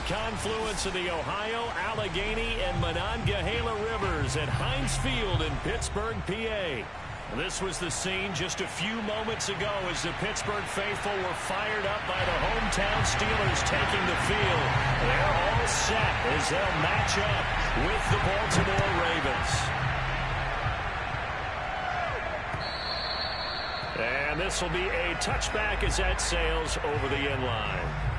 confluence of the Ohio, Allegheny, and Monongahela rivers at Heinz Field in Pittsburgh, PA. This was the scene just a few moments ago as the Pittsburgh faithful were fired up by the hometown Steelers taking the field. They're all set as they'll match up with the Baltimore Ravens. And this will be a touchback as that sails over the end line.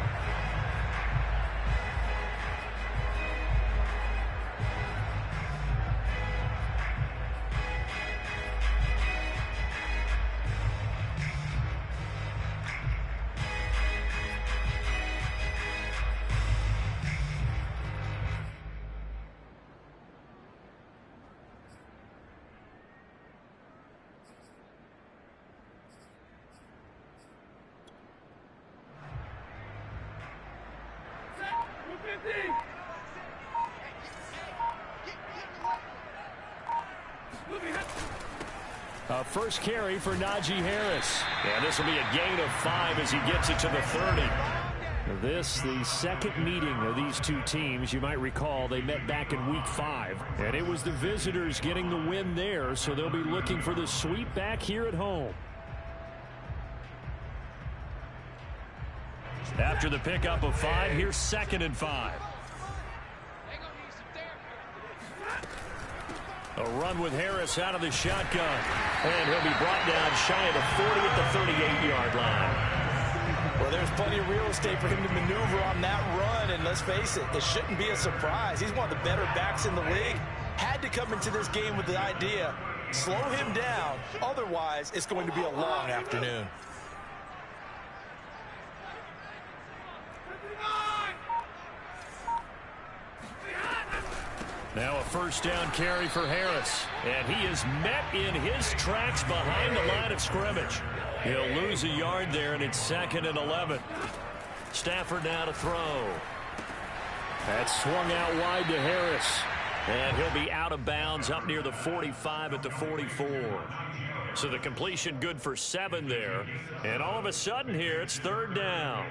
First carry for Najee Harris. And this will be a gain of 5 as he gets it to the 30. This, the second meeting of these two teams. You might recall they met back in Week 5. And it was the visitors getting the win there, so they'll be looking for the sweep back here at home. After the pickup of 5, here's 2nd and 5. A run with Harris out of the shotgun. And he'll be brought down shy of the 40 at the 38-yard line. Well, there's plenty of real estate for him to maneuver on that run. And let's face it, it shouldn't be a surprise. He's one of the better backs in the league. Had to come into this game with the idea, slow him down. Otherwise, it's going to be a long afternoon. Now a first down carry for Harris. And he is met in his tracks behind the line of scrimmage. He'll lose a yard there, and it's 2nd and 11. Stafford now to throw. That's swung out wide to Harris. And he'll be out of bounds up near the 45 at the 44. So the completion good for 7 there. And all of a sudden here, it's 3rd down.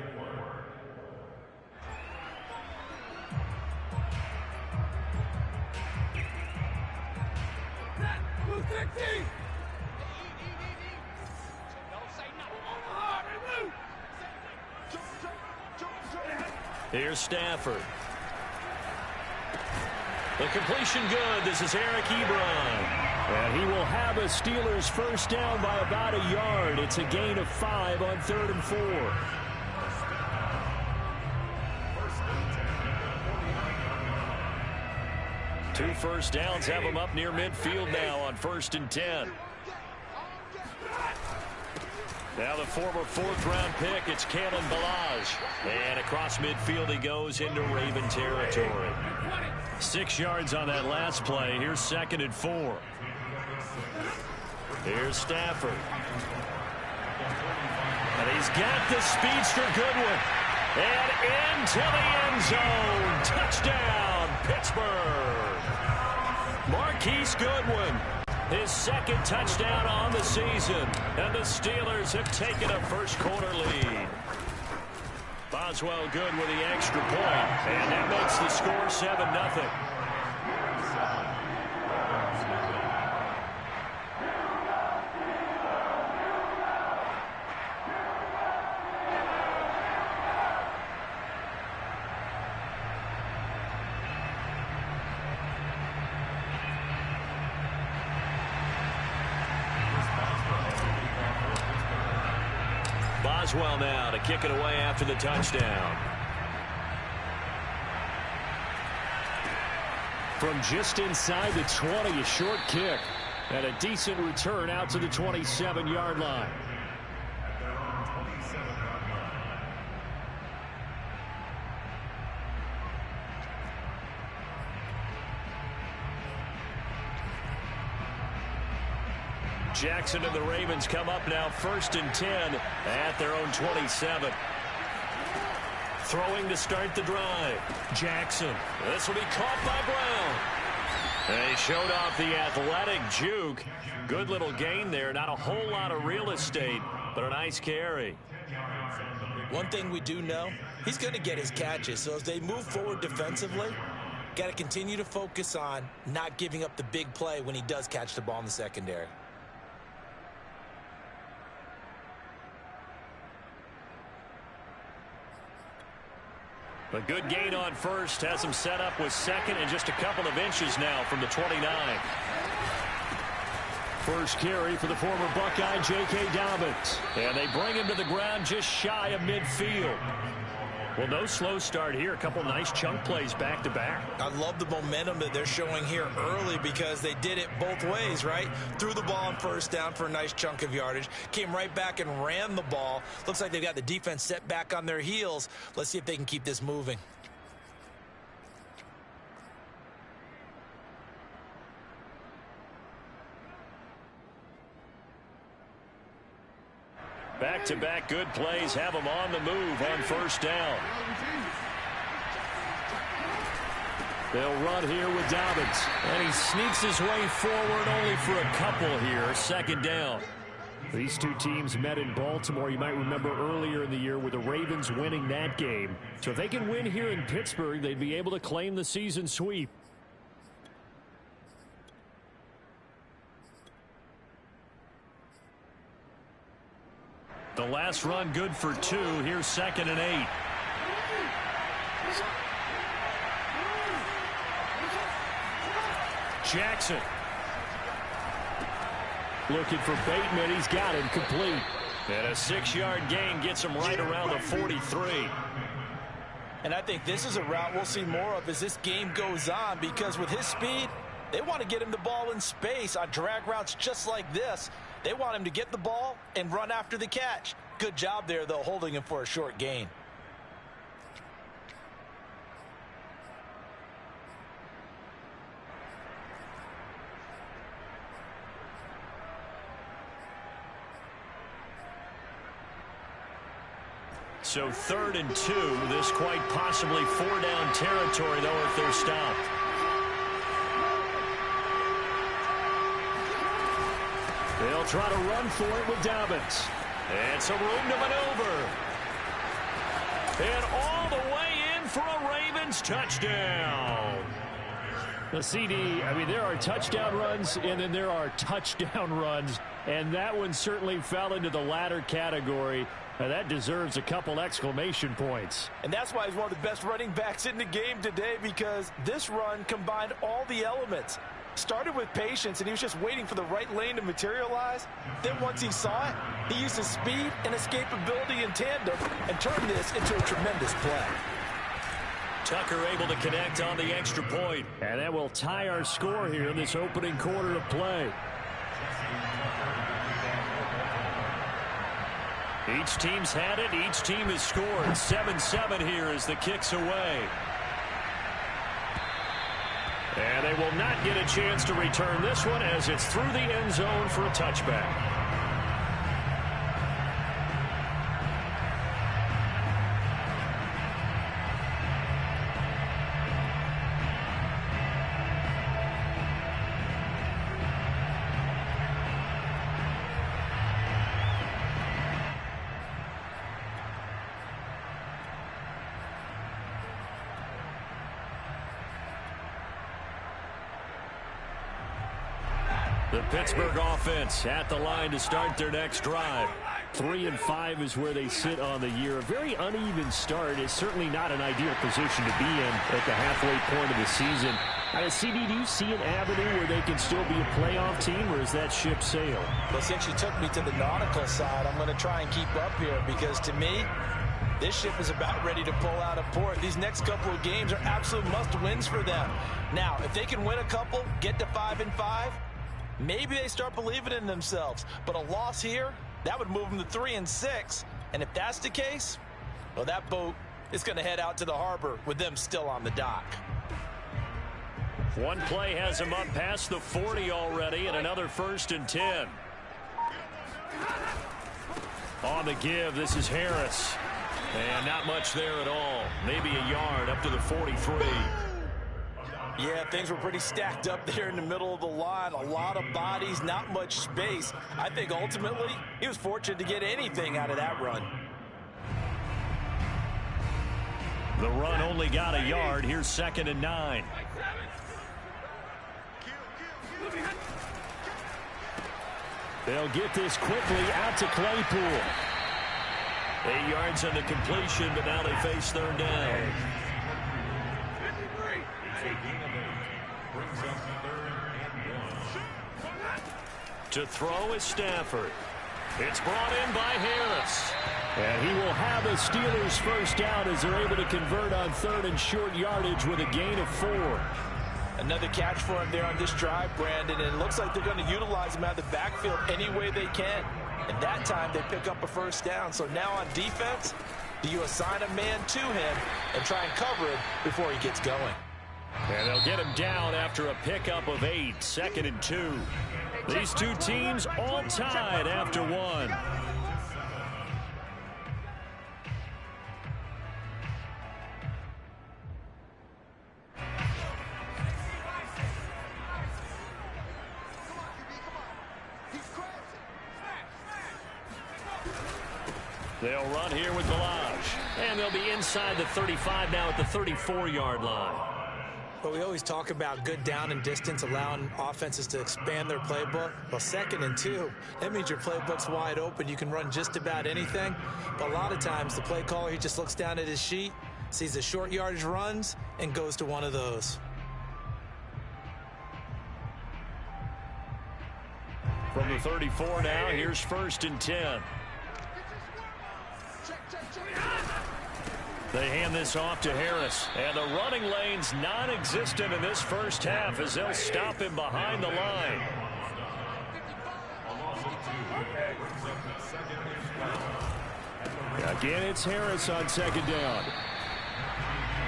Here's Stafford. The completion good. This is Eric Ebron. And he will have a Steelers first down by about a yard. It's a gain of 5 on 3rd and 4. Two first downs have them up near midfield now on 1st and 10. Now the former 4th-round pick, it's Kalen Ballage. And across midfield he goes into Raven territory. 6 yards on that last play. Here's 2nd and 4. Here's Stafford. And he's got the speedster Goodwin. And into the end zone. Touchdown, Pittsburgh. Marquise Goodwin. His 2nd touchdown on the season. And the Steelers have taken a first-quarter lead. Boswell good with the extra point. And that makes the score 7-0. Boswell now to kick it away after the touchdown. From just inside the 20, a short kick. And a decent return out to the 27-yard line. Jackson and the Ravens come up now 1st and 10 at their own 27. Throwing to start the drive. Jackson. This will be caught by Brown. And he showed off the athletic juke. Good little gain there. Not a whole lot of real estate, but a nice carry. One thing we do know, He's going to get his catches. So as they move forward defensively, got to continue to focus on not giving up the big play when he does catch the ball in the secondary. A good gain on first has him set up with second and just a couple of inches now from the 29. First carry for the former Buckeye, J.K. Dobbins. And they bring him to the ground just shy of midfield. Well, no slow start here. A couple nice chunk plays back-to-back. I love the momentum that they're showing here early because they did it both ways, right? Threw the ball on first down for a nice chunk of yardage. Came right back and ran the ball. Looks like they've got the defense set back on their heels. Let's see if they can keep this moving. Back-to-back good plays have him on the move on first down. They'll run here with Dobbins. And he sneaks his way forward only for a couple here. Second down. These two teams met in Baltimore. You might remember earlier in the year with the Ravens winning that game. So if they can win here in Pittsburgh, they'd be able to claim the season sweep. The last run good for 2. Here's 2nd and 8. Jackson. Looking for Bateman. He's got him complete. And a 6-yard gain gets him right around the 43. And I think this is a route we'll see more of as this game goes on because with his speed, they want to get him the ball in space on drag routes just like this. They want him to get the ball and run after the catch. Good job there, though, holding him for a short gain. So 3rd and 2. This quite possibly 4-down territory, though, if they're stopped. They'll try to run for it with Dobbins. And some room to maneuver. And all the way in for a Ravens touchdown. The CD, I mean, there are touchdown runs, and then there are touchdown runs. And that one certainly fell into the latter category. Now that deserves a couple exclamation points. And that's why he's one of the best running backs in the game today because this run combined all the elements. Started with patience, and he was just waiting for the right lane to materialize. Then once he saw it, he used his speed and escapability in tandem and turned this into a tremendous play. Tucker able to connect on the extra point. And that will tie our score here in this opening quarter of play. Each team's had it. Each team has scored. 7-7 here as the kick's away. And they will not get a chance to return this one as it's through the end zone for a touchback. The Pittsburgh offense at the line to start their next drive. 3-5 is where they sit on the year. A very uneven start is certainly not an ideal position to be in at the halfway point of the season. CD, do you see an avenue where they can still be a playoff team, or is that ship sailed? Well, since you took me to the nautical side, I'm going to try and keep up here because to me, this ship is about ready to pull out of port. These next couple of games are absolute must-wins for them. Now, if they can win a couple, get to 5-5, maybe they start believing in themselves. But a loss here, that would move them to 3-6. And if that's the case, well, that boat is going to head out to the harbor with them still on the dock. One play has him up past the 40 already, and another 1st and 10. On the give, this is Harris. And not much there at all. Maybe a yard up to the 43. Yeah, things were pretty stacked up there in the middle of the line. A lot of bodies, not much space. I think ultimately he was fortunate to get anything out of that run. The run only got a yard. Here's 2nd and 9. They'll get this quickly out to Claypool. 8 yards on the completion, but now they face 3rd down. To throw is Stafford. It's brought in by Harris. And he will have the Steelers' 1st down as they're able to convert on 3rd and short yardage with a gain of 4. Another catch for him there on this drive, Brandon, and it looks like they're going to utilize him out of the backfield any way they can. And that time they pick up a 1st down. So now on defense, do you assign a man to him and try and cover him before he gets going? And they'll get him down after a pickup of 8, 2nd and 2. These two teams all tied after 1. They'll run here with Balaj. And they'll be inside the 35 now at the 34-yard line. But we always talk about good down and distance, allowing offenses to expand their playbook. Well, 2nd and 2, that means your playbook's wide open. You can run just about anything. But a lot of times the play caller, he just looks down at his sheet, sees the short yardage runs, and goes to one of those. From the 34 now, here's 1st and 10. They hand this off to Harris, and the running lane's non-existent in this 1st half as they'll stop him behind the line. Again, it's Harris on 2nd down.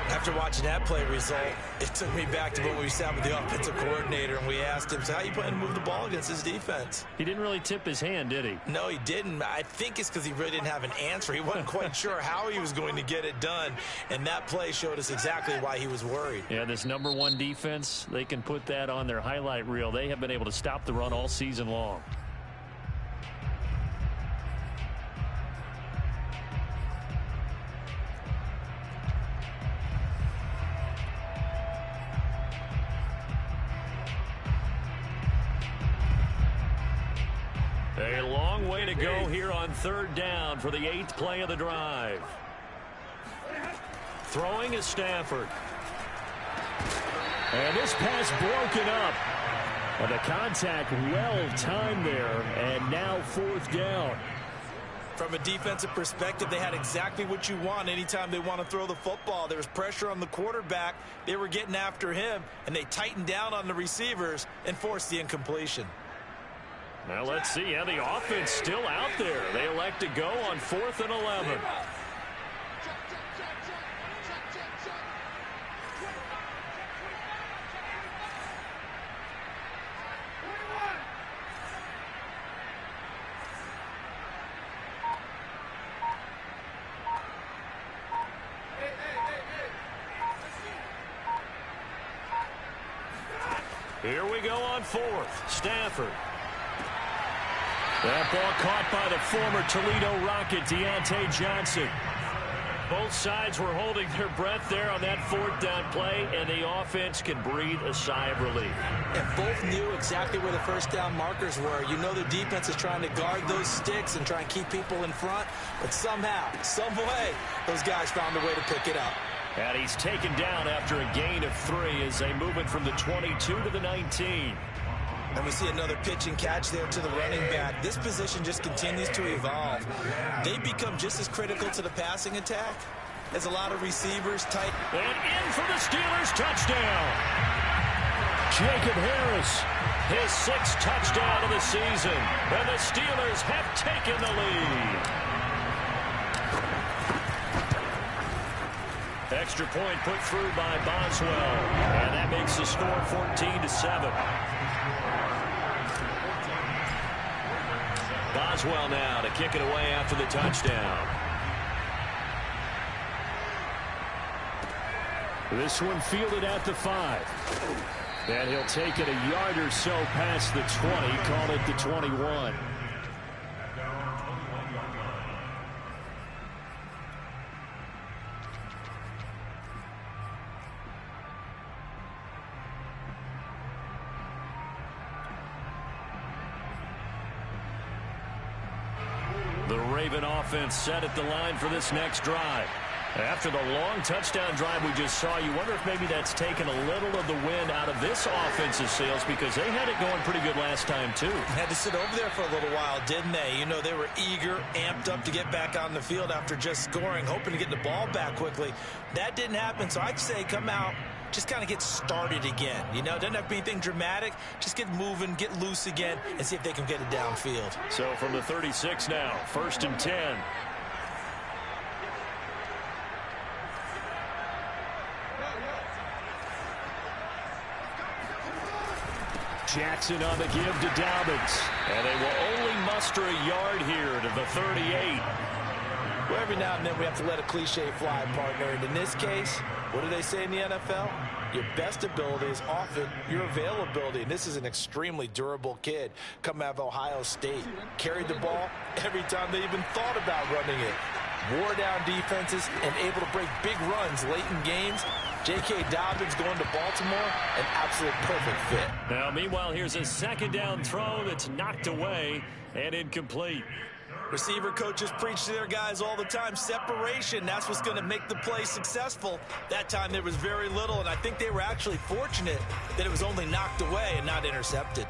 After watching that play result, it took me back to when we sat with the offensive coordinator and we asked him, so how you plan to move the ball against his defense? He didn't really tip his hand, did he? No, he didn't. I think it's because he really didn't have an answer. He wasn't quite sure how he was going to get it done, and that play showed us exactly why he was worried. Yeah, this #1 defense, they can put that on their highlight reel. They have been able to stop the run all season long. A long way to go here on 3rd down for the 8th play of the drive. Throwing is Stafford. And this pass broken up. And the contact well timed there, and now 4th down. From a defensive perspective, they had exactly what you want anytime they want to throw the football. There was pressure on the quarterback. They were getting after him, and they tightened down on the receivers and forced the incompletion. Now let's see how the offense still out there. They elect to go on 4th and 11. Here we go on 4th. Stafford. That ball caught by the former Toledo Rocket, Deontay Johnson. Both sides were holding their breath there on that 4th down play, and the offense can breathe a sigh of relief. And both knew exactly where the 1st down markers were. You know the defense is trying to guard those sticks and try and keep people in front, but somehow, some way, those guys found a way to pick it up. And he's taken down after a gain of 3 as they move it from the 22 to the 19. And we see another pitch and catch there to the running back. This position just continues to evolve. They become just as critical to the passing attack as a lot of receivers tight. And in for the Steelers, touchdown. Jacob Harris, his 6th touchdown of the season. And the Steelers have taken the lead. Extra point put through by Boswell. And that makes the score 14-7. Boswell now to kick it away after the touchdown. This one fielded at the 5. And he'll take it a yard or so past the 20, call it the 21. The Raven offense set at the line for this next drive. After the long touchdown drive we just saw, you wonder if maybe that's taken a little of the wind out of this offensive sails, because they had it going pretty good last time too. Had to sit over there for a little while, didn't they? You know, they were eager, amped up to get back on the field after just scoring, hoping to get the ball back quickly. That didn't happen, so I'd say come out, just kind of get started again. You know, doesn't have to be anything dramatic. Just get moving, get loose again, and see if they can get it downfield. So from the 36 now, 1st and 10. Jackson on the give to Dobbins. And they will only muster a yard here to the 38. Well, every now and then we have to let a cliche fly, partner. And in this case, what do they say in the NFL? Your best ability is often your availability. And this is an extremely durable kid coming out of Ohio State. Carried the ball every time they even thought about running it. Wore down defenses and able to break big runs late in games. J.K. Dobbins going to Baltimore, an absolute perfect fit. Now, meanwhile, here's a 2nd down throw that's knocked away and incomplete. Receiver coaches preach to their guys all the time. Separation, that's what's going to make the play successful. That time there was very little, and I think they were actually fortunate that it was only knocked away and not intercepted.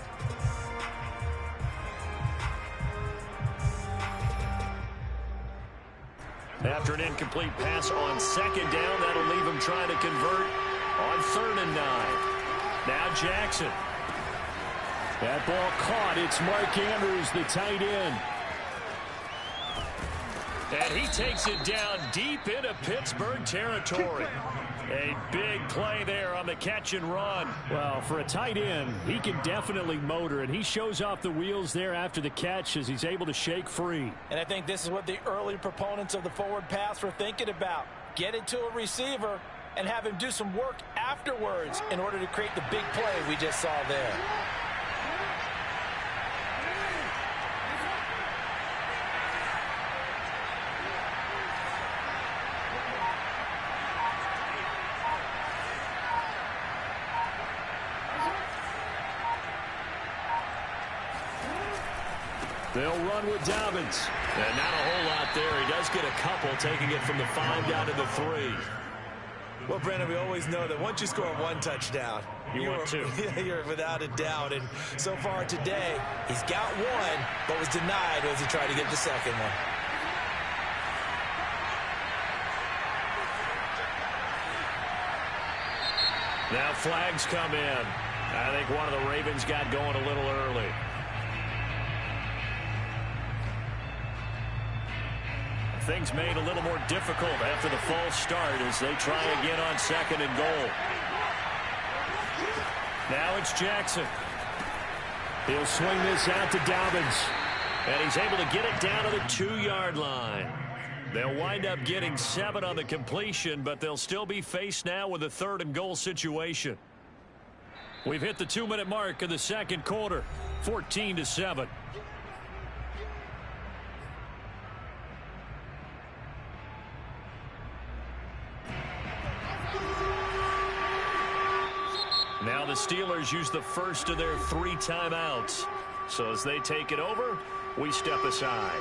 After an incomplete pass on 2nd down, that'll leave him trying to convert on 3rd and 9. Now Jackson. That ball caught. It's Mark Andrews, the tight end. And he takes it down deep into Pittsburgh territory. A big play there on the catch and run. Well, for a tight end, he can definitely motor, and he shows off the wheels there after the catch as he's able to shake free. And I think this is what the early proponents of the forward pass were thinking about. Get it to a receiver and have him do some work afterwards in order to create the big play we just saw there. They'll run with Dobbins. And not a whole lot there. He does get a couple, taking it from the 5 down to the 3. Well, Brandon, we always know that once you score 1 touchdown, you want 2. You're without a doubt. And so far today, he's got 1, but was denied as he tried to get the 2nd one. Now flags come in. I think one of the Ravens got going a little early. Things made a little more difficult after the false start as they try again on 2nd and goal. Now it's Jackson. He'll swing this out to Dobbins. And he's able to get it down to the 2-yard line. They'll wind up getting 7 on the completion, but they'll still be faced now with a 3rd and goal situation. We've hit the 2-minute mark of the 2nd quarter, 14-7. Now the Steelers use the first of their 3 timeouts. So as they take it over, we step aside.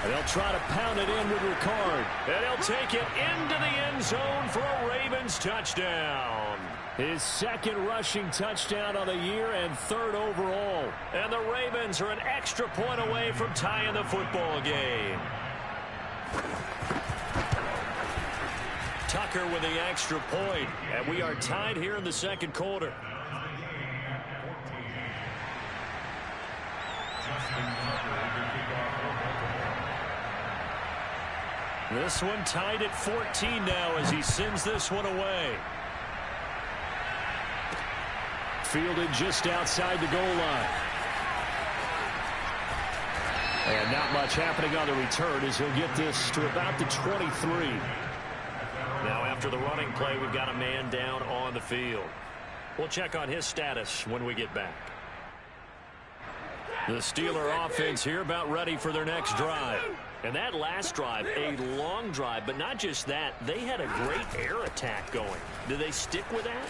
And they'll try to pound it in with Ricard. And he'll take it into the end zone for a Ravens touchdown. His 2nd rushing touchdown of the year and 3rd overall. And the Ravens are an extra point away from tying the football game. Tucker with the extra point. And we are tied here in the 2nd quarter. This one tied at 14 now as he sends this one away. Fielded just outside the goal line. And not much happening on the return as he'll get this to about the 23. Now after the running play, we've got a man down on the field. We'll check on his status when we get back. The Steeler offense here about ready for their next drive. And that last drive, a long drive, but not just that, they had a great air attack going. Do they stick with that?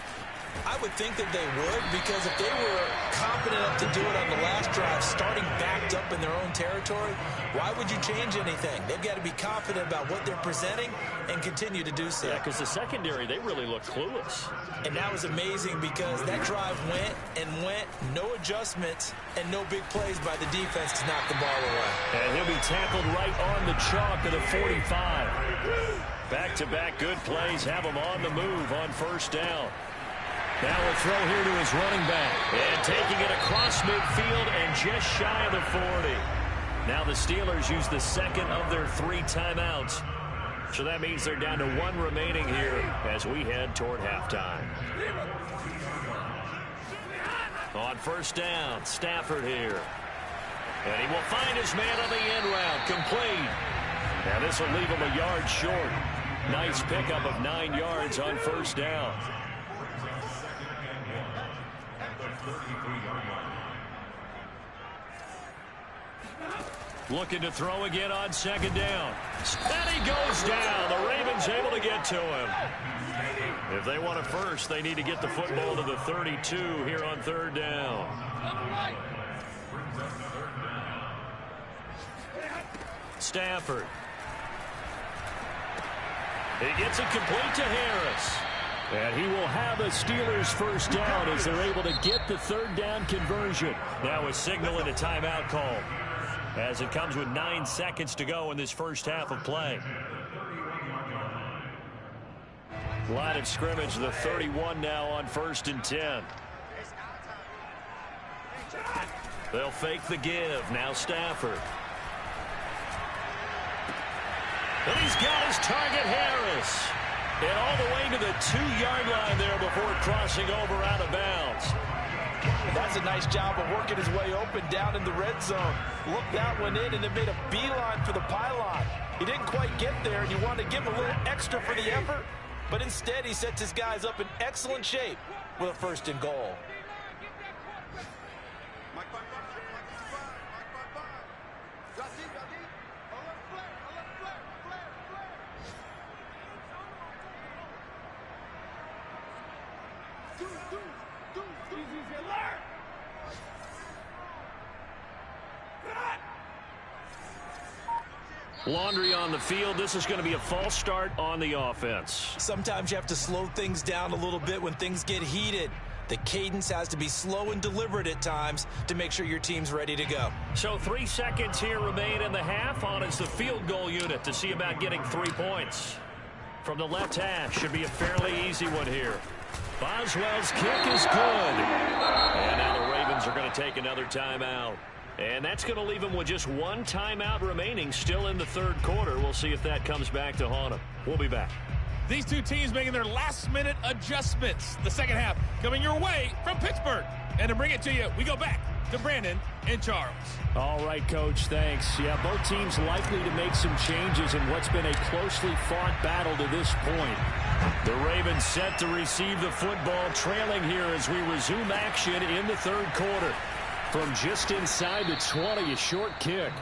I would think that they would, because if they were confident enough to do it on the last drive, starting backed up in their own territory, why would you change anything? They've got to be confident about what they're presenting and continue to do so. Yeah, because the secondary, they really look clueless. And that was amazing because that drive went and went, no adjustments, and no big plays by the defense to knock the ball away. And he'll be tackled right on the chalk of the 45. Back-to-back good plays have him on the move on first down. Now a throw here to his running back. And taking it across midfield and just shy of the 40. Now the Steelers use the second of their 3 timeouts. So that means they're down to 1 remaining here as we head toward halftime. On first down, Stafford here. And he will find his man on the end route. Complete. Now this will leave him a yard short. Nice pickup of 9 yards on first down. Looking to throw again on second down. And he goes down. The Ravens able to get to him. If they want it first, they need to get the football to the 32 here on third down. Stafford. He gets it complete to Harris. And he will have a Steelers first down as they're able to get the third down conversion. Now a signal and a timeout call, as it comes with 9 seconds to go in this first half of play. Line of scrimmage, the 31 now on 1st and 10. They'll fake the give. Now Stafford. And he's got his target, Harris. And all the way to the 2-yard line there before crossing over out of bounds. That's a nice job of working his way open down in the red zone. Looked that one in and then made a beeline for the pylon. He didn't quite get there, and you wanted to give him a little extra for the effort, but instead he sets his guys up in excellent shape with a 1st and goal. Laundry on the field. This is going to be a false start on the offense. Sometimes you have to slow things down a little bit when things get heated. The cadence has to be slow and deliberate at times to make sure your team's ready to go. So 3 seconds here remain in the half. On is the field goal unit to see about getting 3 points. From the left half, should be a fairly easy one here. Boswell's kick is good. And now the Ravens are going to take another timeout. And that's going to leave them with just 1 timeout remaining still in the 3rd quarter. We'll see if that comes back to haunt them. We'll be back. These two teams making their last-minute adjustments. The second half coming your way from Pittsburgh. And to bring it to you, we go back to Brandon and Charles. All right, Coach, thanks. Yeah, both teams likely to make some changes in what's been a closely fought battle to this point. The Ravens set to receive the football, trailing here as we resume action in the 3rd quarter. From just inside the 20, a short kick.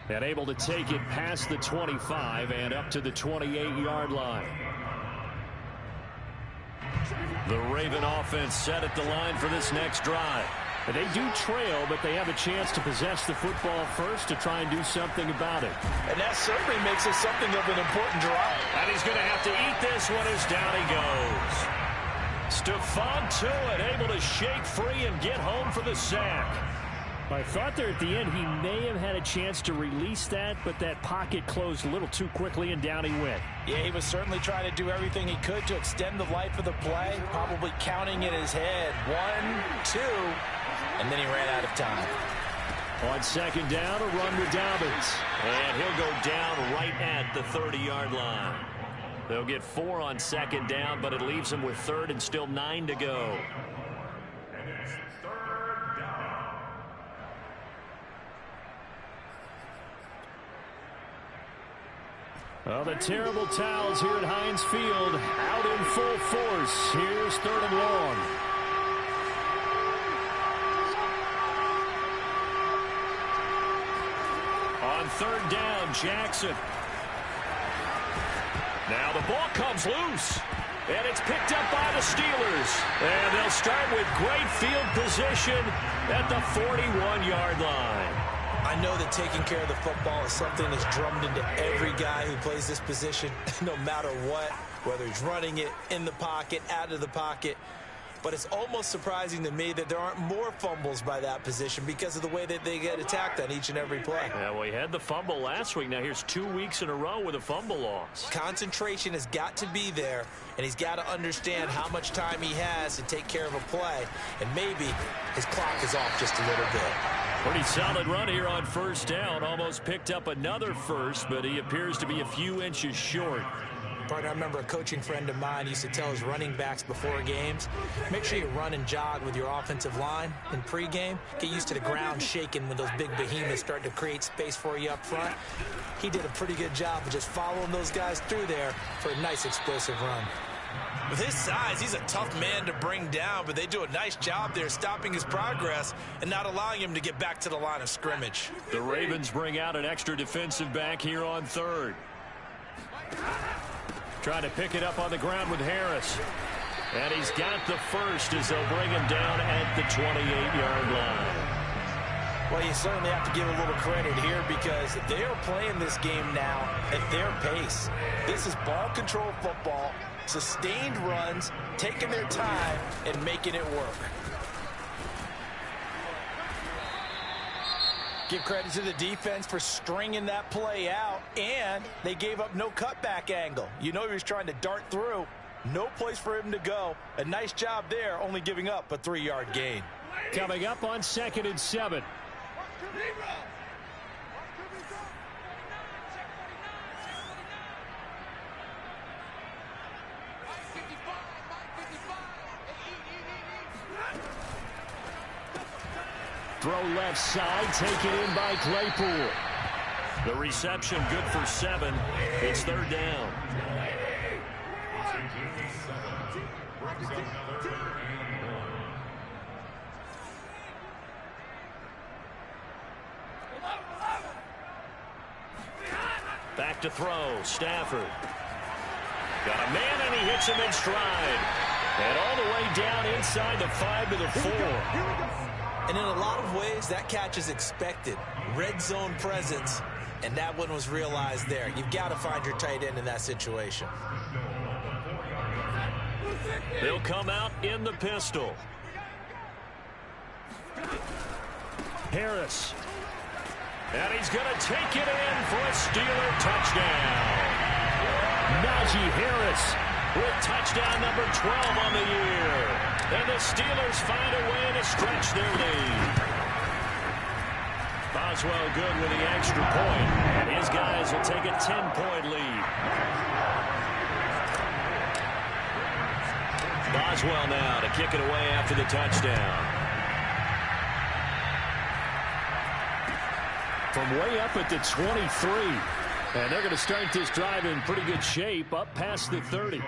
And able to take it past the 25 and up to the 28-yard line. The Raven offense set at the line for this next drive. And they do trail, but they have a chance to possess the football first to try and do something about it. And that certainly makes it something of an important drive. And he's going to have to eat this one as down he goes. Stephon Tuitt able to shake free and get home for the sack. I thought there at the end he may have had a chance to release that, but that pocket closed a little too quickly and down he went. Yeah, he was certainly trying to do everything he could to extend the life of the play, probably counting in his head. 1, 2, and then he ran out of time. On second down, a run with Dobbins. And he'll go down right at the 30-yard line. They'll get 4 on second down, but it leaves them with 3rd and still 9 to go. Well, the terrible towels here at Heinz Field out in full force. Here's 3rd and long. On third down, Jackson. Now the ball comes loose. And it's picked up by the Steelers. And they'll start with great field position at the 41-yard line. I know that taking care of the football is something that's drummed into every guy who plays this position, no matter what, whether he's running it, in the pocket, out of the pocket. But it's almost surprising to me that there aren't more fumbles by that position because of the way that they get attacked on each and every play. Yeah, well, he had the fumble last week. Now here's 2 weeks in a row with a fumble loss. Concentration has got to be there, and he's got to understand how much time he has to take care of a play, and maybe his clock is off just a little bit. Pretty solid run here on first down. Almost picked up another first, but he appears to be a few inches short. Partner, I remember a coaching friend of mine used to tell his running backs before games, make sure you run and jog with your offensive line in pregame. Get used to the ground shaking when those big behemoths start to create space for you up front. He did a pretty good job of just following those guys through there for a nice explosive run. With his size, he's a tough man to bring down, but they do a nice job there stopping his progress and not allowing him to get back to the line of scrimmage. The Ravens bring out an extra defensive back here on third. Trying to pick it up on the ground with Harris. And he's got the first as they'll bring him down at the 28-yard line. Well, you certainly have to give a little credit here because they are playing this game now at their pace. This is ball control football, sustained runs, taking their time and making it work. Give credit to the defense for stringing that play out, and they gave up no cutback angle. You know he was trying to dart through. No place for him to go. A nice job there, only giving up a 3-yard gain. Coming up on 2nd and 7. Throw left side, taken in by Claypool. The reception good for 7. It's third down. Back to throw, Stafford. Got a man and he hits him in stride. And all the way down inside the 5 to the 4. And in a lot of ways, that catch is expected. Red zone presence, and that one was realized there. You've got to find your tight end in that situation. They'll come out in the pistol. Harris. And he's going to take it in for a Steeler touchdown. Najee Harris with touchdown number 12 on the year. And the Steelers find a way to stretch their lead. Boswell good with the extra point. And his guys will take a 10-point lead. Boswell now to kick it away after the touchdown. From way up at the 23. And they're going to start this drive in pretty good shape up past the 30.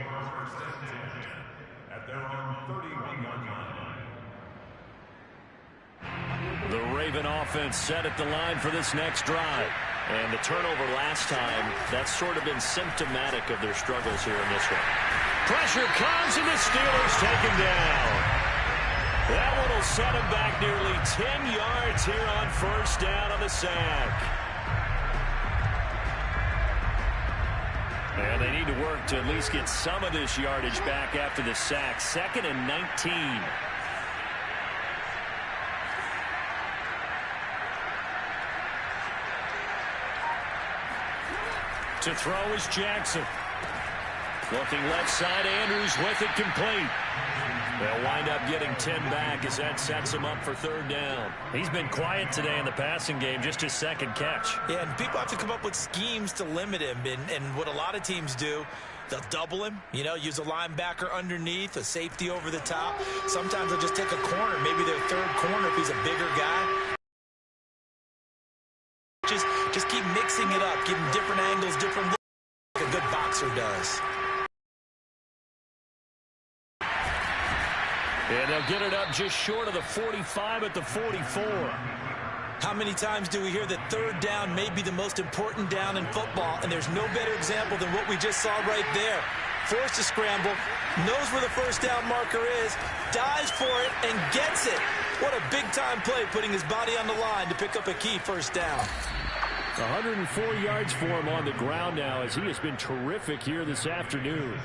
The Raven offense set at the line for this next drive. And the turnover last time, that's sort of been symptomatic of their struggles here in this one. Pressure comes and the Steelers take him down. That one will set him back nearly 10 yards here on first down on the sack. And they need to work to at least get some of this yardage back after the sack. 2nd and 19. To throw is Jackson. Looking left side, Andrews with it complete. They'll wind up getting 10 back as that sets him up for third down. He's been quiet today in the passing game, just his second catch. Yeah, and people have to come up with schemes to limit him. And what a lot of teams do, they'll double him, use a linebacker underneath, a safety over the top. Sometimes they'll just take a corner, maybe their third corner if he's a bigger guy. Just keep mixing it up, give him different angles, different looks, like a good boxer does. And they'll get it up just short of the 45 at the 44. How many times do we hear that third down may be the most important down in football, and there's no better example than what we just saw right there. Forced to scramble, knows where the first down marker is, dives for it, and gets it. What a big-time play, putting his body on the line to pick up a key first down. 104 yards for him on the ground now, as he has been terrific here this afternoon.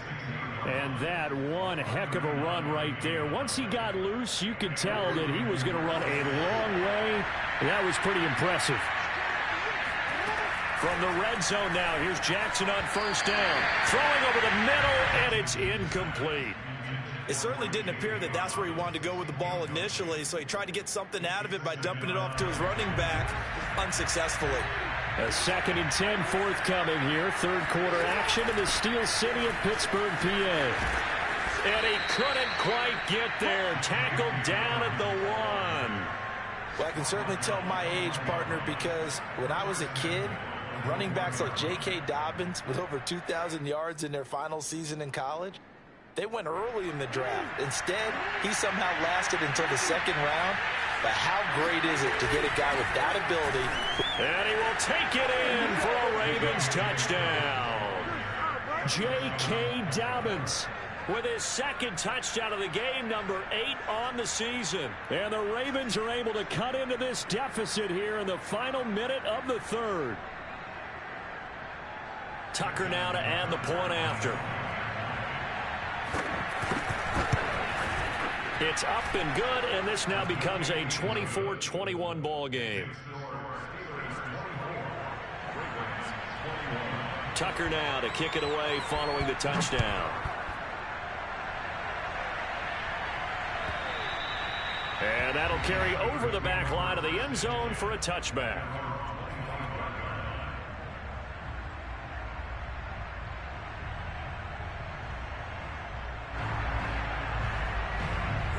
And that one heck of a run right there. Once he got loose, you could tell that he was going to run a long way. That was pretty impressive. From the red zone now, here's Jackson on first down. Throwing over the middle, and it's incomplete. It certainly didn't appear that that's where he wanted to go with the ball initially, so he tried to get something out of it by dumping it off to his running back unsuccessfully. A 2nd and 10 forthcoming here. Third quarter action in the Steel City of Pittsburgh, PA. And he couldn't quite get there. Tackled down at the 1. Well, I can certainly tell my age, partner, because when I was a kid, running backs like J.K. Dobbins with over 2,000 yards in their final season in college, they went early in the draft. Instead, he somehow lasted until the 2nd round. But how great is it to get a guy with that ability? And he will take it in for a Ravens touchdown. J.K. Dobbins with his 2nd touchdown of the game, number 8 on the season. And the Ravens are able to cut into this deficit here in the final minute of the 3rd. Tucker now to add the point after. It's up and good, and this now becomes a 24-21 ball game. Tucker now to kick it away following the touchdown. And that'll carry over the back line of the end zone for a touchback.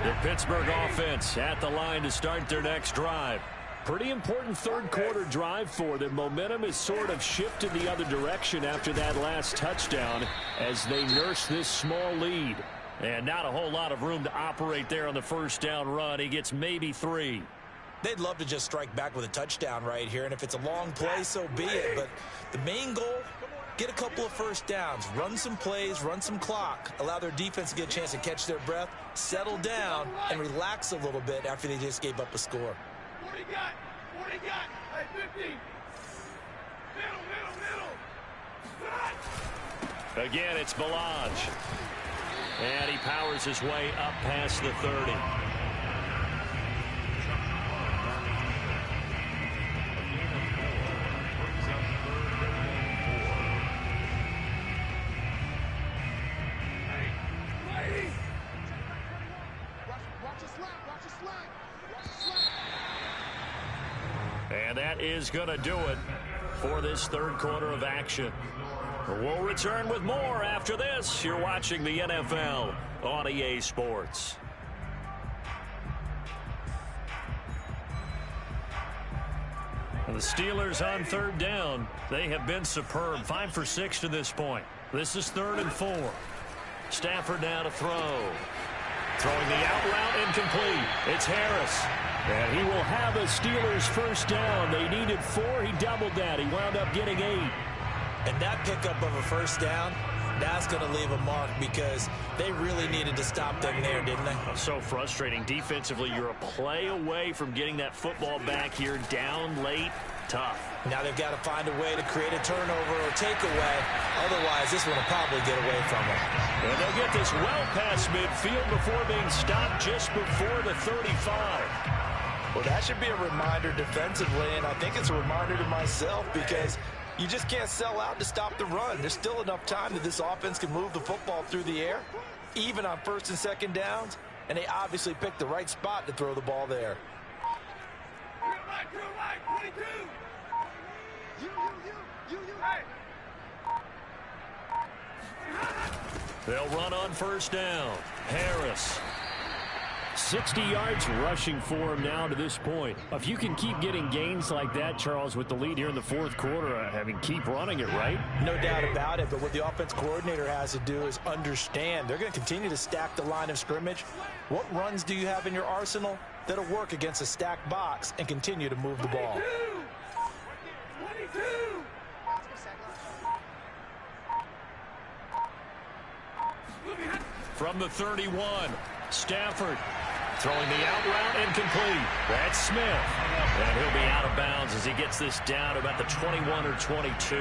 The Pittsburgh offense at the line to start their next drive. Pretty important third quarter drive for them. Momentum is sort of shifted the other direction after that last touchdown as they nurse this small lead. And not a whole lot of room to operate there on the first down run. He gets maybe 3. They'd love to just strike back with a touchdown right here, and if it's a long play, so be it. But the main goal, get a couple of first downs, run some plays, run some clock, allow their defense to get a chance to catch their breath, settle down, and relax a little bit after they just gave up a score. What do you got? What do you got? Hey, 50. Middle. Again, it's Balaj. And he powers his way up past the 30. And that is going to do it for this third quarter of action. We'll return with more after this. You're watching the NFL on EA Sports. And the Steelers on third down. They have been superb. 5 for 6 to this point. This is 3rd and 4. Stafford now to throw. Throwing the out route incomplete. It's Harris. And he will have a Steelers first down. They needed 4. He doubled that. He wound up getting 8. And that pickup of a first down, that's going to leave a mark because they really needed to stop them there, didn't they? So frustrating. Defensively, you're a play away from getting that football back here down late. Tough. Now they've got to find a way to create a turnover or takeaway. Otherwise, this one will probably get away from them. And they'll get this well past midfield before being stopped just before the 35. Well, that should be a reminder defensively, and I think it's a reminder to myself because you just can't sell out to stop the run. There's still enough time that this offense can move the football through the air, even on 1st and 2nd downs, and they obviously picked the right spot to throw the ball there. You're right, 22. Hey. They'll run on first down. Harris. 60 yards rushing for him now to this point. If you can keep getting gains like that, Charles, with the lead here in the 4th quarter, keep running it, right? No doubt about it, but what the offense coordinator has to do is understand. They're going to continue to stack the line of scrimmage. What runs do you have in your arsenal? that'll work against a stacked box and continue to move the ball. 22. From the 31, Stafford throwing the out route incomplete. That's Smith. And he'll be out of bounds as he gets this down about the 21 or 22.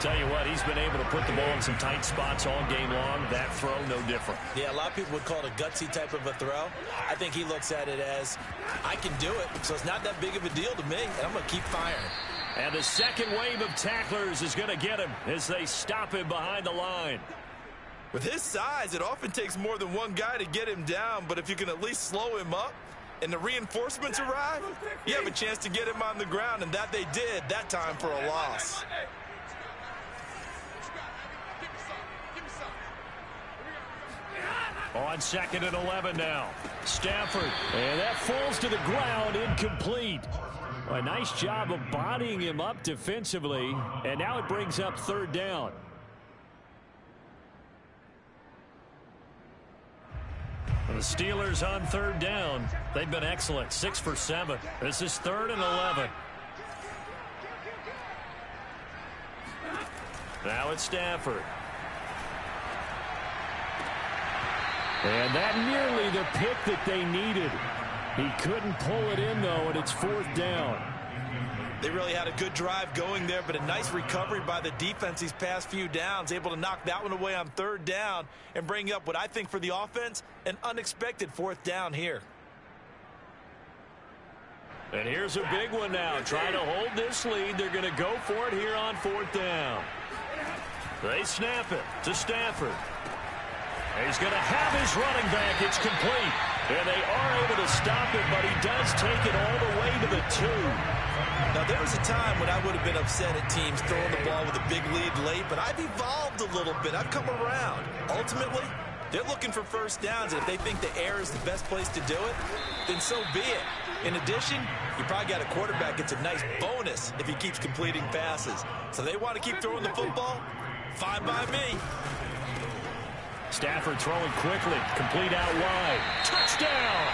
Tell you what, he's been able to put the ball in some tight spots all game long. That throw, no different. Yeah, a lot of people would call it a gutsy type of a throw. I think he looks at it as, I can do it, so it's not that big of a deal to me, and I'm going to keep firing. And the second wave of tacklers is going to get him as they stop him behind the line. With his size, it often takes more than one guy to get him down, but if you can at least slow him up and the reinforcements arrive, you have a chance to get him on the ground, and that they did that time for a loss. On 2nd and 11 now. Stafford. And that falls to the ground, incomplete. A nice job of bodying him up defensively. And now it brings up 3rd down. The Steelers on 3rd down. They've been excellent. 6 for 7. This is 3rd and 11. Now it's Stafford. And that nearly the pick that they needed. He couldn't pull it in, though, and it's 4th down. They really had a good drive going there, but a nice recovery by the defense these past few downs, able to knock that one away on 3rd down and bring up what I think for the offense, an unexpected 4th down here. And here's a big one now. Trying to hold this lead. They're going to go for it here on 4th down. They snap it to Stafford. He's going to have his running back. It's complete. And they are able to stop it, but he does take it all the way to the 2. Now, there was a time when I would have been upset at teams throwing the ball with a big lead late, but I've evolved a little bit. I've come around. Ultimately, they're looking for 1st downs, and if they think the air is the best place to do it, then so be it. In addition, you probably got a quarterback. It's a nice bonus if he keeps completing passes. So they want to keep throwing the football? Fine by me. Stafford throwing quickly. Complete out wide. Touchdown!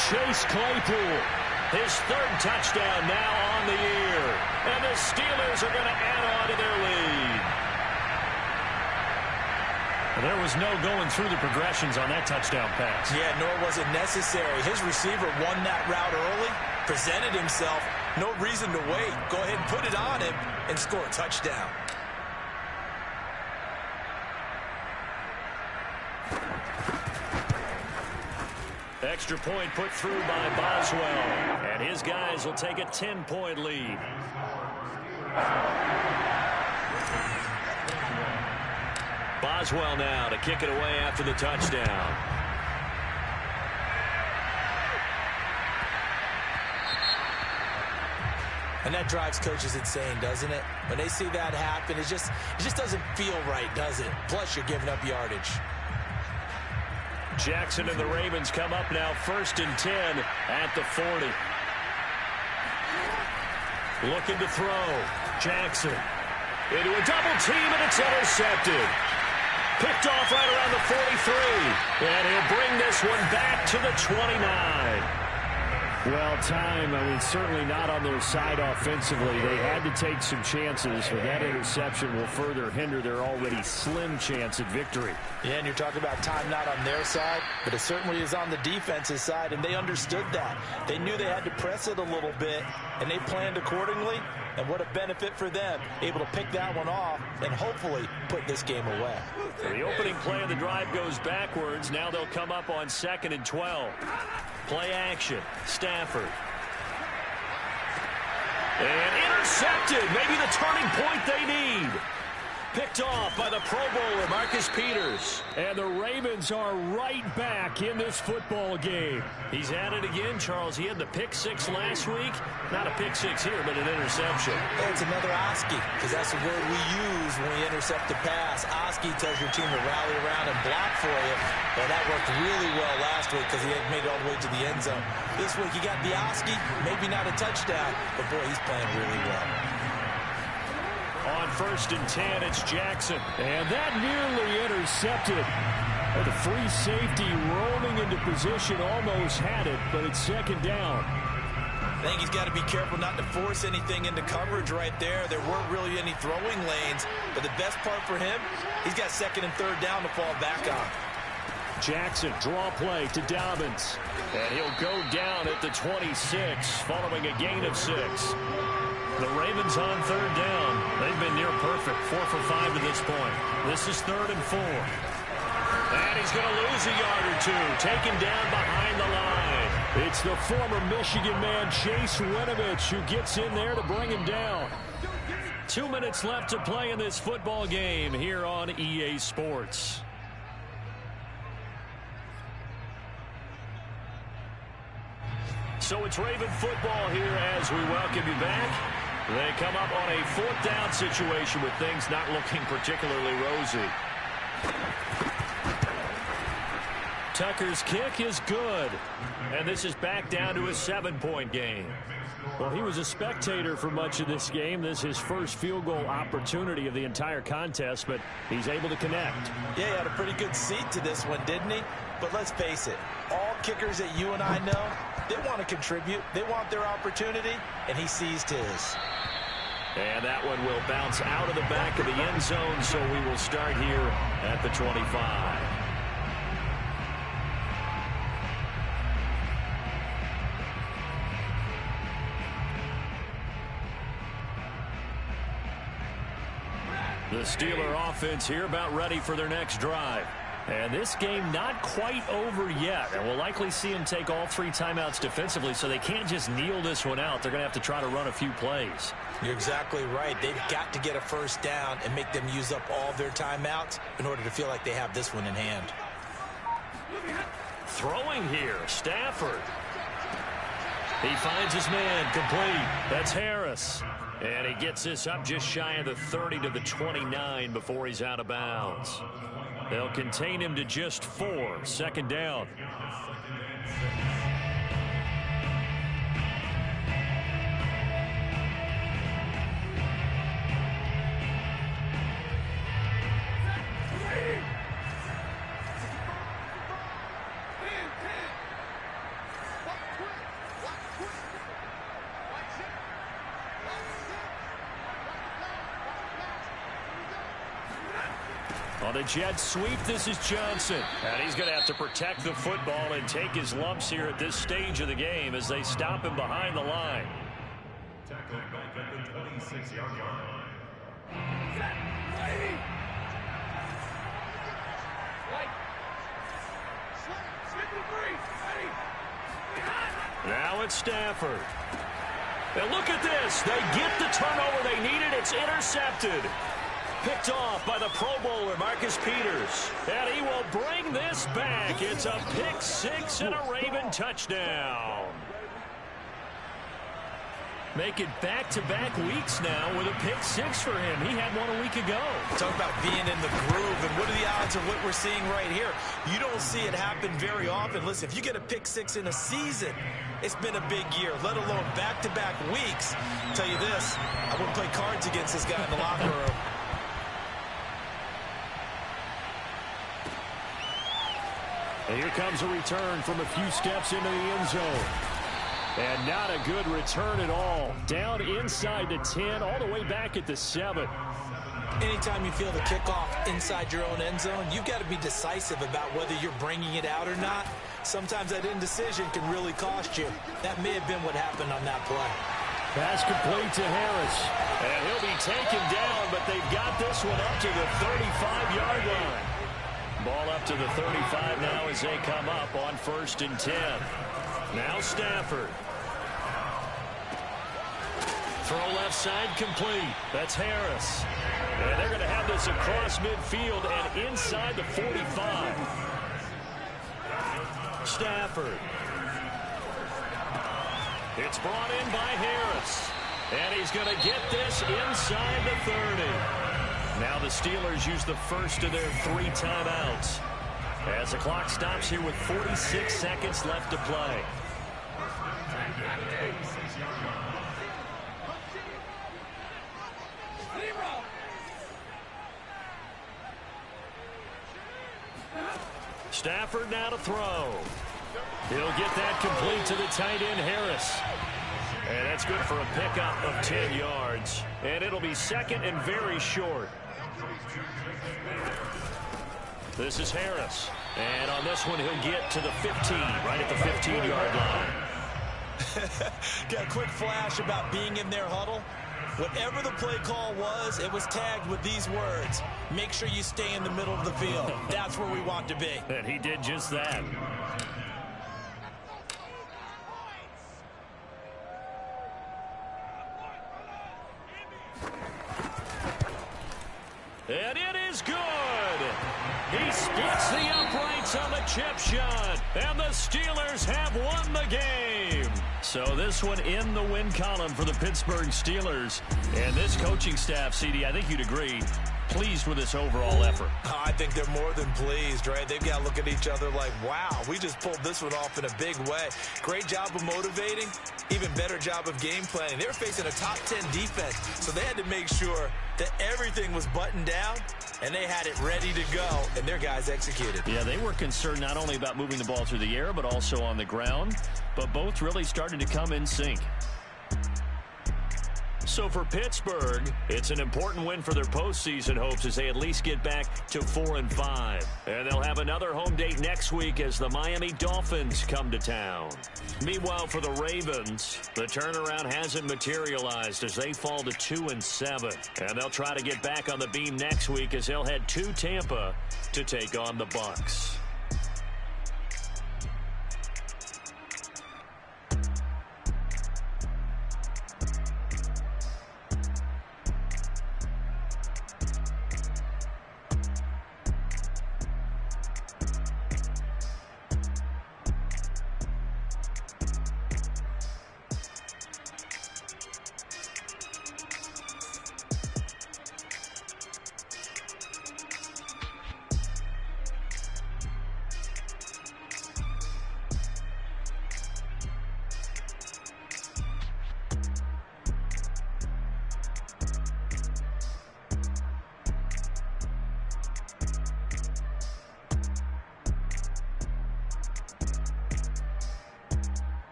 Chase Claypool. His 3rd touchdown now on the year. And the Steelers are going to add on to their lead. There was no going through the progressions on that touchdown pass. Yeah, nor was it necessary. His receiver won that route early, presented himself. No reason to wait. Go ahead and put it on him and score a touchdown. Extra point put through by Boswell. And his guys will take a 10-point lead. Boswell now to kick it away after the touchdown. And that drives coaches insane, doesn't it? When they see that happen, it just doesn't feel right, does it? Plus, you're giving up yardage. Jackson and the Ravens come up now 1st and 10 at the 40. Looking to throw. Jackson into a double team, and it's intercepted. Picked off right around the 43. And he'll bring this one back to the 29. Well, time, certainly not on their side offensively. They had to take some chances, but that interception will further hinder their already slim chance at victory. Yeah, and you're talking about time not on their side, but it certainly is on the defense's side, and they understood that. They knew they had to press it a little bit, and they planned accordingly, and what a benefit for them, able to pick that one off and hopefully put this game away. So the opening play of the drive goes backwards. Now they'll come up on 2nd and 12. Play action. Stafford. And intercepted. Maybe the turning point they need. Picked off by the Pro Bowler, Marcus Peters. And the Ravens are right back in this football game. He's at it again, Charles. He had the pick 6 last week. Not a pick 6 here, but an interception. It's another Oski, because that's the word we use when we intercept the pass. Oski tells your team to rally around and block for you. Well, that worked really well last week because he had made it all the way to the end zone. This week, you got the Oski, maybe not a touchdown, but boy, he's playing really well. On 1st and 10, it's Jackson. And that nearly intercepted. Well, the free safety roaming into position almost had it, but it's second down. I think he's got to be careful not to force anything into coverage right there. There weren't really any throwing lanes, but the best part for him, he's got second and third down to fall back on. Jackson, draw play to Dobbins. And he'll go down at the 26 following a gain of 6. The Ravens on third down. They've been near perfect, 4 for 5 to this point. This is 3rd and 4. And he's going to lose a yard or two, taken down behind the line. It's the former Michigan man, Chase Winovich, who gets in there to bring him down. 2 minutes left to play in this football game here on EA Sports. So it's Raven football here as we welcome you back. They come up on a 4th down situation with things not looking particularly rosy. Tucker's kick is good. And this is back down to a 7-point game. Well, he was a spectator for much of this game. This is his first field goal opportunity of the entire contest, but he's able to connect. Yeah, he had a pretty good seat to this one, didn't he? But let's face it, all kickers that you and I know, they want to contribute. They want their opportunity, and he seized his. And that one will bounce out of the back of the end zone, so we will start here at the 25. The Steeler offense here about ready for their next drive. And this game not quite over yet. And we'll likely see them take all 3 timeouts defensively, so they can't just kneel this one out. They're going to have to try to run a few plays. You're exactly right. They've got to get a first down and make them use up all their timeouts in order to feel like they have this one in hand. Throwing here, Stafford. He finds his man, complete. That's Harris. And he gets this up just shy of the 30 to the 29 before he's out of bounds. They'll contain him to just 4. Second down. On the jet sweep, this is Johnson. And he's going to have to protect the football and take his lumps here at this stage of the game as they stop him behind the line. Tackled back at the 26-yard line. Now it's Stafford. And look at this. They get the turnover they needed. It's intercepted. Picked off by the Pro Bowler, Marcus Peters. And he will bring this back. It's a pick 6 and a Raven touchdown. Make it back-to-back weeks now with a pick 6 for him. He had one a week ago. Talk about being in the groove, and what are the odds of what we're seeing right here? You don't see it happen very often. Listen, if you get a pick 6 in a season, it's been a big year, let alone back-to-back weeks. I'll tell you this, I wouldn't play cards against this guy in the locker room. And here comes a return from a few steps into the end zone. And not a good return at all. Down inside the 10, all the way back at the 7. Anytime you feel the kickoff inside your own end zone, you've got to be decisive about whether you're bringing it out or not. Sometimes that indecision can really cost you. That may have been what happened on that play. Pass complete to Harris. And he'll be taken down, but they've got this one up to the 35-yard line. Ball up to the 35 now as they come up on 1st and 10. Now Stafford. Throw left side complete. That's Harris. And they're going to have this across midfield and inside the 45. Stafford. It's brought in by Harris. And he's going to get this inside the 30. Now the Steelers use the first of their 3 timeouts as the clock stops here with 46 seconds left to play. Stafford now to throw. He'll get that complete to the tight end, Harris. And that's good for a pickup of 10 yards. And it'll be second and very short. This is Harris. And on this one, he'll get to the 15, right at the 15-yard line. Got a quick flash about being in their huddle. Whatever the play call was, it was tagged with these words: make sure you stay in the middle of the field. That's where we want to be. And he did just that. And it is good. He splits the uprights on the chip shot. And the Steelers have won the game. So this one in the win column for the Pittsburgh Steelers. And this coaching staff, CD, I think you'd agree, pleased with this overall effort. I think they're more than pleased, right? They've got to look at each other like, wow, we just pulled this one off in a big way. Great job of motivating, even better job of game planning. They were facing a top 10 defense, so they had to make sure that everything was buttoned down, and they had it ready to go, and their guys executed. Yeah, they were concerned not only about moving the ball through the air, but also on the ground, but both really started to come in sync. So for Pittsburgh, it's an important win for their postseason hopes as they at least get back to 4-5. And they'll have another home date next week as the Miami Dolphins come to town. Meanwhile, for the Ravens, the turnaround hasn't materialized as they fall to 2-7. And they'll try to get back on the beam next week as they'll head to Tampa to take on the Bucs.